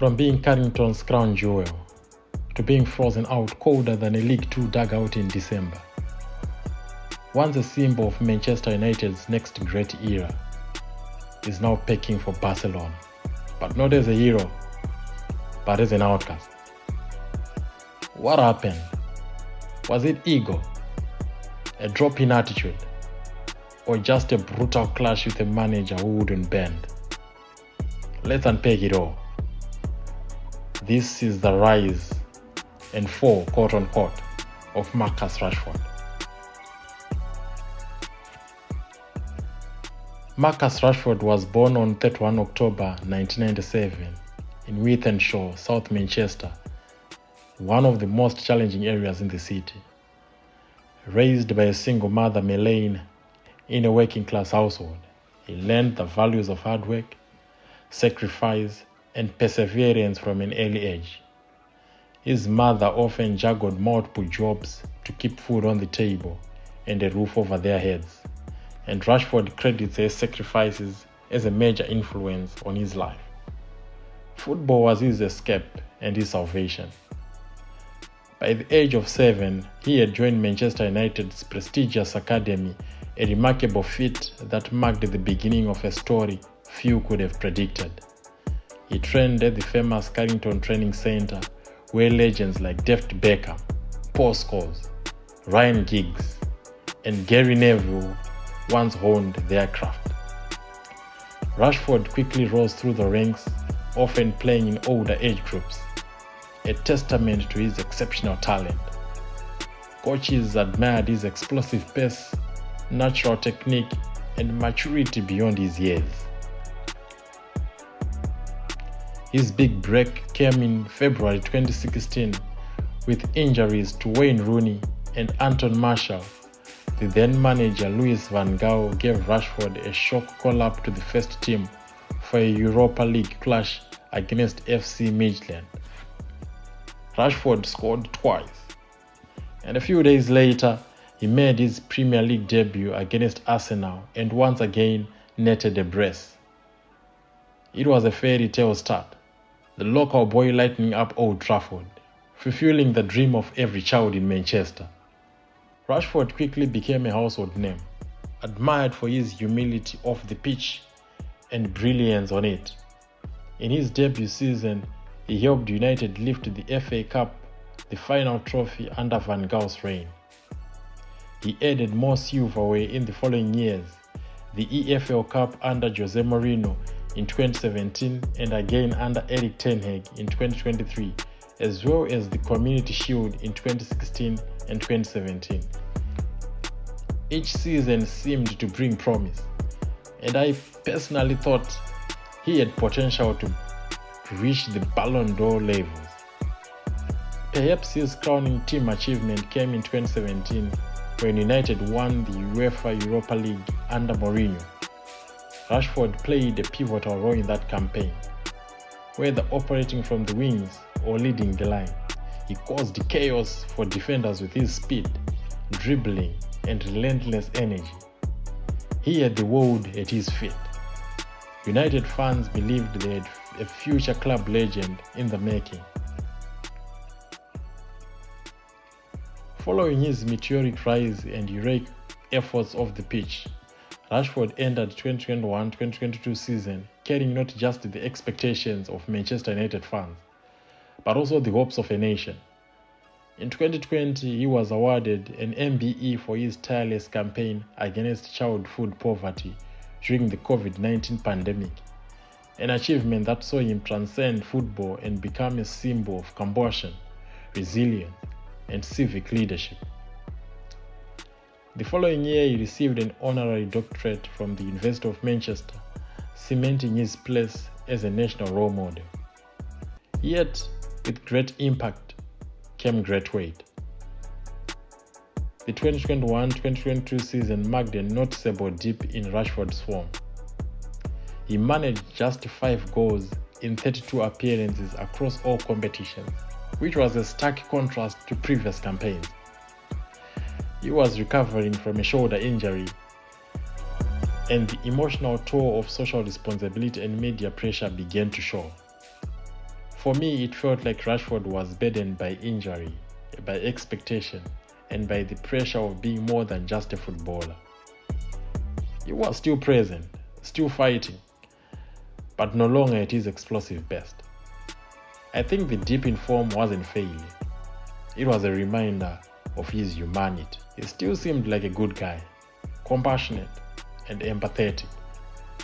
From being Carrington's crown jewel to being frozen out colder than a League Two dugout in December. Once a symbol of Manchester United's next great era, is now packing for Barcelona, but not as a hero, but as an outcast. What happened? Was it ego, a drop in attitude, or just a brutal clash with a manager who wouldn't bend? Let's unpack it all. This is the rise and fall, quote-unquote, of Marcus Rashford. Marcus Rashford was born on 31 October 1997 in Wythenshawe, South Manchester, one of the most challenging areas in the city. Raised by a single mother, Melaine, in a working-class household, he learned the values of hard work, sacrifice, and perseverance from an early age. His mother often juggled multiple jobs to keep food on the table and a roof over their heads, and Rashford credits her sacrifices as a major influence on his life. Football was his escape and his salvation. By the age of 7, he had joined Manchester United's prestigious academy, a remarkable feat that marked the beginning of a story few could have predicted. He trained at the famous Carrington Training Centre, where legends like David Beckham, Paul Scholes, Ryan Giggs, and Gary Neville once honed their craft. Rashford quickly rose through the ranks, often playing in older age groups, a testament to his exceptional talent. Coaches admired his explosive pace, natural technique, and maturity beyond his years. His big break came in February 2016 with injuries to Wayne Rooney and Anton Martial. The then manager Louis van Gaal gave Rashford a shock call-up to the first team for a Europa League clash against FC Midtjylland. Rashford scored twice, and a few days later he made his Premier League debut against Arsenal and once again netted a brace. It was a fairy tale start, the local boy lighting up Old Trafford, fulfilling the dream of every child in Manchester. Rashford quickly became a household name, admired for his humility off the pitch and brilliance on it. In his debut season, he helped United lift the FA Cup, the final trophy under Van Gaal's reign. He added more silverware in the following years, the EFL Cup under Jose Mourinho in 2017 and again under Erik ten Hag in 2023, as well as the Community Shield in 2016 and 2017. Each season seemed to bring promise, and I personally thought he had potential to reach the Ballon d'Or levels. Perhaps his crowning team achievement came in 2017 when United won the UEFA Europa League under Mourinho. Rashford played a pivotal role in that campaign, whether operating from the wings or leading the line. He caused chaos for defenders with his speed, dribbling, and relentless energy. He had the world at his feet. United fans believed they had a future club legend in the making. Following his meteoric rise and heroic efforts off the pitch, Rashford entered 2021-2022 season carrying not just the expectations of Manchester United fans, but also the hopes of a nation. In 2020, he was awarded an MBE for his tireless campaign against child food poverty during the COVID-19 pandemic, an achievement that saw him transcend football and become a symbol of compassion, resilience, and civic leadership. The following year, he received an honorary doctorate from the University of Manchester, cementing his place as a national role model. Yet, with great impact came great weight. The 2021-2022 season marked a noticeable dip in Rashford's form. He managed just 5 goals in 32 appearances across all competitions, which was a stark contrast to previous campaigns. He was recovering from a shoulder injury, and the emotional toll of social responsibility and media pressure began to show. For me, it felt like Rashford was burdened by injury, by expectation, and by the pressure of being more than just a footballer. He was still present, still fighting, but no longer at his explosive best. I think the dip in form wasn't failure. It was a reminder of his humanity. He still seemed like a good guy, compassionate and empathetic.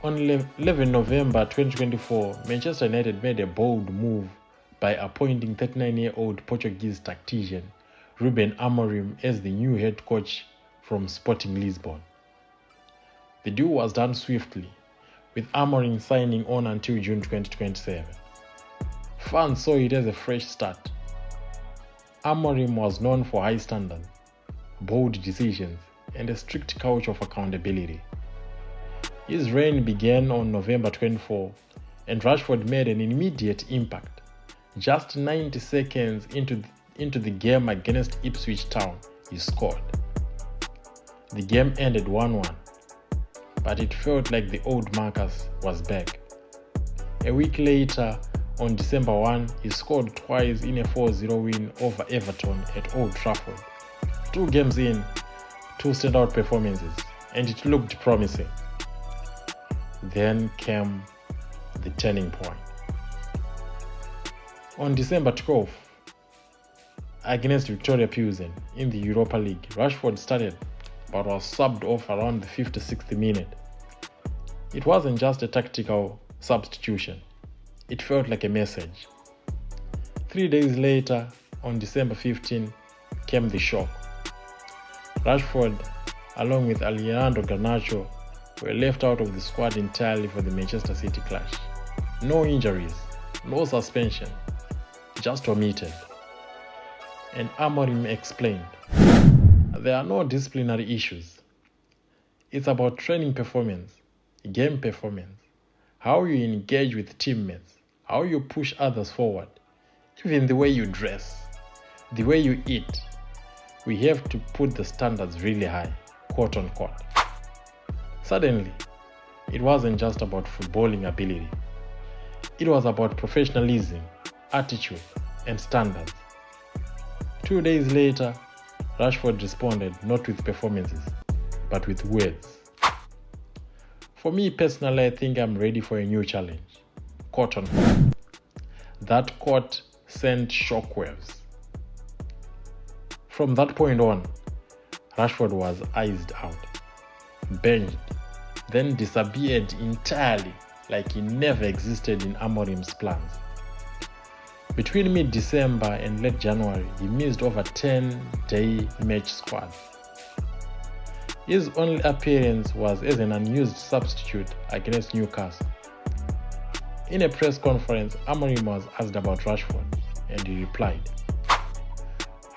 On 11 November 2024, Manchester United made a bold move by appointing 39-year-old Portuguese tactician Ruben Amorim as the new head coach from Sporting Lisbon. The deal was done swiftly, with Amorim signing on until June 2027. Fans saw it as a fresh start. Amorim was known for high standards, bold decisions, and a strict culture of accountability. His reign began on November 24, and Rashford made an immediate impact. Just 90 seconds into the game against Ipswich Town, he scored. The game ended 1-1, but it felt like the old Marcus was back. A week later, on December 1, he scored twice in a 4-0 win over Everton at Old Trafford. 2 games in, 2 standout performances, and it looked promising. Then came the turning point. On December 12th, against Victoria Pilsen in the Europa League, Rashford started but was subbed off around the 56th minute. It wasn't just a tactical substitution, it felt like a message. 3 days later, on December 15, came the shock. Rashford, along with Alejandro Garnacho, were left out of the squad entirely for the Manchester City clash. No injuries, no suspension, just omitted. And Amorim explained, there are no disciplinary issues. It's about training performance, game performance, how you engage with teammates, how you push others forward, even the way you dress, the way you eat. We have to put the standards really high, quote unquote. Suddenly, it wasn't just about footballing ability. It was about professionalism, attitude, and standards. 2 days later, Rashford responded not with performances, but with words. For me personally, I think I'm ready for a new challenge, quote unquote. That quote sent shockwaves. From that point on, Rashford was iced out, benched, then disappeared entirely like he never existed in Amorim's plans. Between mid-December and late January, he missed over 10-day match squads. His only appearance was as an unused substitute against Newcastle. In a press conference, Amorim was asked about Rashford, and he replied,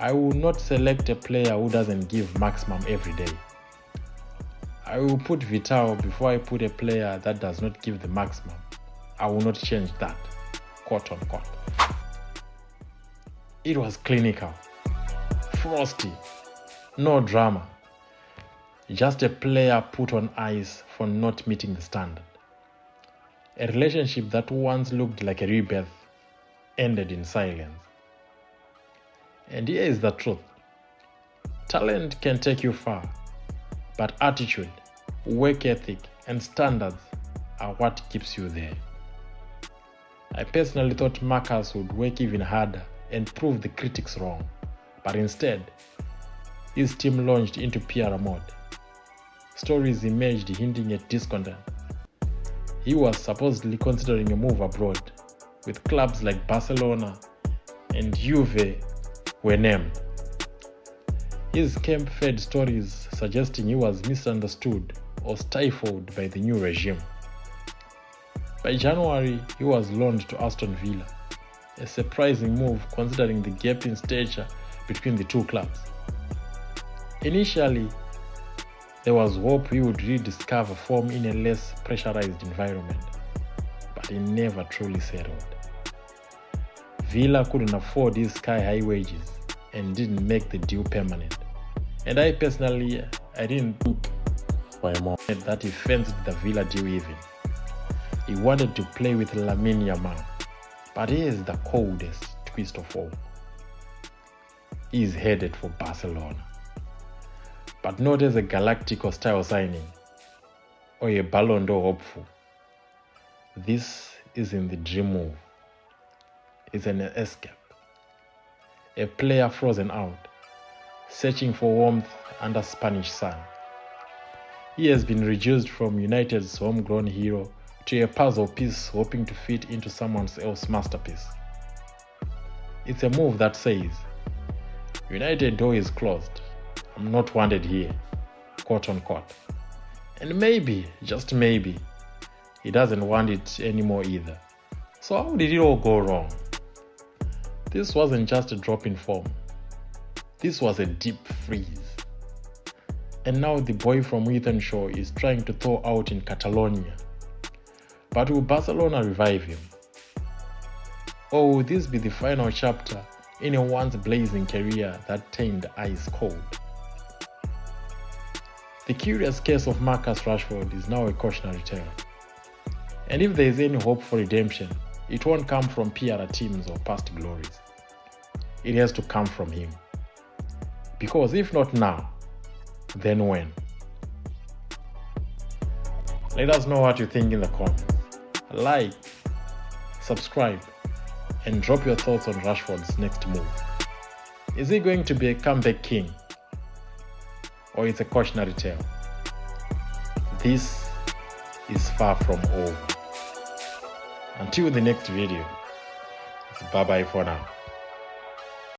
"I will not select a player who doesn't give maximum every day. I will put Vital before I put a player that does not give the maximum. I will not change that," quote unquote. It was clinical, frosty, no drama. Just a player put on ice for not meeting the standard. A relationship that once looked like a rebirth ended in silence. And here is the truth. Talent can take you far, but attitude, work ethic, and standards are what keeps you there. I personally thought Marcus would work even harder and prove the critics wrong, but instead, his team launched into PR mode. Stories emerged hinting at discontent. He was supposedly considering a move abroad, with clubs like Barcelona and Juve were named. His camp fed stories suggesting he was misunderstood or stifled by the new regime. By January, he was loaned to Aston Villa, a surprising move considering the gap in stature between the two clubs. Initially, there was hope he would rediscover form in a less pressurized environment, but he never truly settled. Villa couldn't afford his sky-high wages and didn't make the deal permanent. And I personally, I didn't think for a moment that he fancied the Villa deal even. He wanted to play with Lamine Yamal. But here's the coldest twist of all. He is headed for Barcelona. But not as a Galactico style signing or a Ballon d'Or hopeful. This isn't the dream move. It's an escape. A player frozen out, searching for warmth under Spanish sun. He has been reduced from United's homegrown hero to a puzzle piece hoping to fit into someone else's masterpiece. It's a move that says, United door is closed, I'm not wanted here, quote unquote. And maybe, just maybe, he doesn't want it anymore either. So how did it all go wrong? This wasn't just a drop in form. This was a deep freeze. And now the boy from Wythenshawe is trying to thaw out in Catalonia. But will Barcelona revive him? Or will this be the final chapter in a once blazing career that turned ice cold? The curious case of Marcus Rashford is now a cautionary tale. And if there is any hope for redemption, it won't come from PR teams or past glories. It has to come from him. Because if not now, then when? Let us know what you think in the comments. Like, subscribe, and drop your thoughts on Rashford's next move. Is he going to be a comeback king? Or it's a cautionary tale? This is far from over. Until the next video, it's bye-bye for now.